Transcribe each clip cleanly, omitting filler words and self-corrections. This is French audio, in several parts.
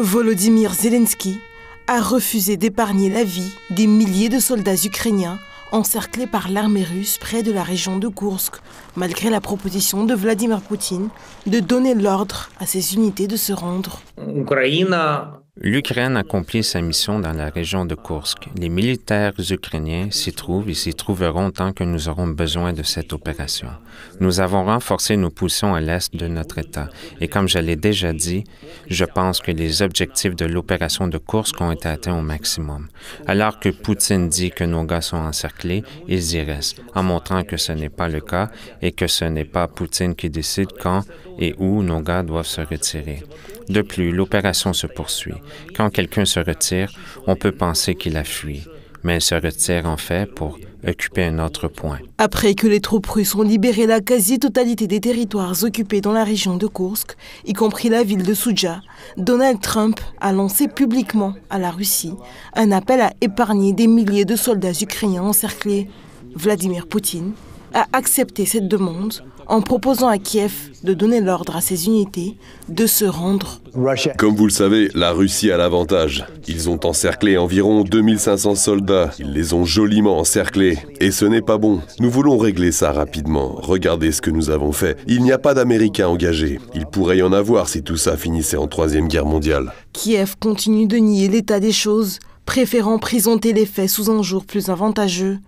Volodymyr Zelensky a refusé d'épargner la vie des milliers de soldats ukrainiens encerclés par l'armée russe près de la région de Koursk, malgré la proposition de Vladimir Poutine de donner l'ordre à ses unités de se rendre. L'Ukraine accomplit sa mission dans la région de Koursk. Les militaires ukrainiens s'y trouvent et s'y trouveront tant que nous aurons besoin de cette opération. Nous avons renforcé nos positions à l'est de notre État. Et comme je l'ai déjà dit, je pense que les objectifs de l'opération de Koursk ont été atteints au maximum. Alors que Poutine dit que nos gars sont encerclés, ils y restent, en montrant que ce n'est pas le cas et que ce n'est pas Poutine qui décide quand et où nos gars doivent se retirer. De plus, l'opération se poursuit. Quand quelqu'un se retire, on peut penser qu'il a fui, mais il se retire en fait pour occuper un autre point. Après que les troupes russes ont libéré la quasi-totalité des territoires occupés dans la région de Koursk, y compris la ville de Soudja, Donald Trump a lancé publiquement à la Russie un appel à épargner des milliers de soldats ukrainiens encerclés. Vladimir Poutine a accepté cette demande en proposant à Kiev de donner l'ordre à ses unités de se rendre. Comme vous le savez, la Russie a l'avantage. Ils ont encerclé environ 2500 soldats. Ils les ont joliment encerclés. Et ce n'est pas bon. Nous voulons régler ça rapidement. Regardez ce que nous avons fait. Il n'y a pas d'Américains engagés. Il pourrait y en avoir si tout ça finissait en Troisième Guerre mondiale. Kiev continue de nier l'état des choses, préférant présenter les faits sous un jour plus avantageux.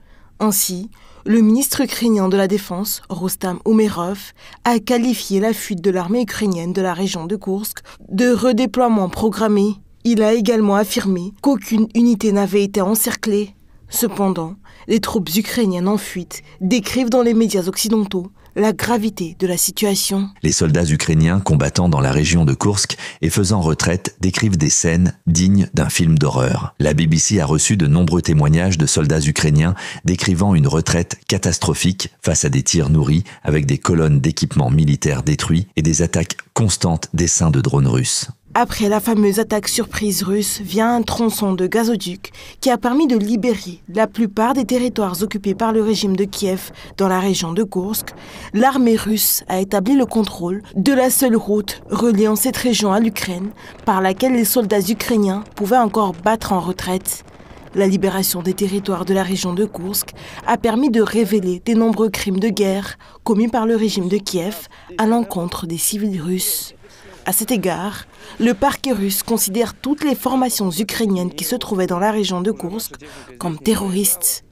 Ainsi, le ministre ukrainien de la Défense, Rustam Umerov, a qualifié la fuite de l'armée ukrainienne de la région de Koursk de redéploiement programmé. Il a également affirmé qu'aucune unité n'avait été encerclée. Cependant, les troupes ukrainiennes en fuite décrivent dans les médias occidentaux la gravité de la situation. Les soldats ukrainiens combattant dans la région de Koursk et faisant retraite décrivent des scènes dignes d'un film d'horreur. La BBC a reçu de nombreux témoignages de soldats ukrainiens décrivant une retraite catastrophique face à des tirs nourris avec des colonnes d'équipements militaires détruits et des attaques constantes d'essaims de drones russes. Après la fameuse attaque surprise russe via un tronçon de gazoduc qui a permis de libérer la plupart des territoires occupés par le régime de Kiev dans la région de Koursk, l'armée russe a établi le contrôle de la seule route reliant cette région à l'Ukraine par laquelle les soldats ukrainiens pouvaient encore battre en retraite. La libération des territoires de la région de Koursk a permis de révéler des nombreux crimes de guerre commis par le régime de Kiev à l'encontre des civils russes. À cet égard, le parquet russe considère toutes les formations ukrainiennes qui se trouvaient dans la région de Koursk comme terroristes.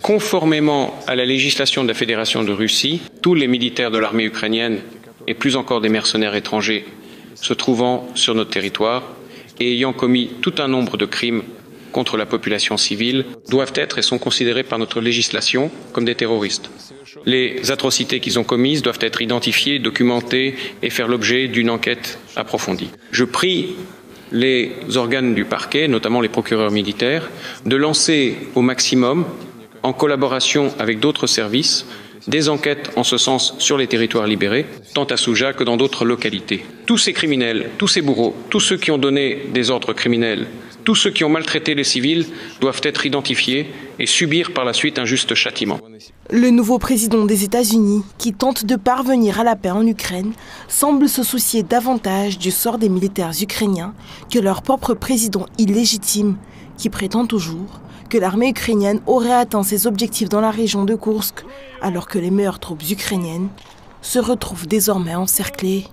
Conformément à la législation de la Fédération de Russie, tous les militaires de l'armée ukrainienne et plus encore des mercenaires étrangers se trouvant sur notre territoire et ayant commis tout un nombre de crimes contre la population civile doivent être et sont considérés par notre législation comme des terroristes. Les atrocités qu'ils ont commises doivent être identifiées, documentées et faire l'objet d'une enquête approfondie. Je prie les organes du parquet, notamment les procureurs militaires, de lancer au maximum, en collaboration avec d'autres services, des enquêtes en ce sens sur les territoires libérés, tant à Soudja que dans d'autres localités. Tous ces criminels, tous ces bourreaux, tous ceux qui ont donné des ordres criminels, tous ceux qui ont maltraité les civils doivent être identifiés et subir par la suite un juste châtiment. Le nouveau président des États-Unis, qui tente de parvenir à la paix en Ukraine, semble se soucier davantage du sort des militaires ukrainiens que leur propre président illégitime, qui prétend toujours que l'armée ukrainienne aurait atteint ses objectifs dans la région de Koursk, alors que les meilleures troupes ukrainiennes se retrouvent désormais encerclées.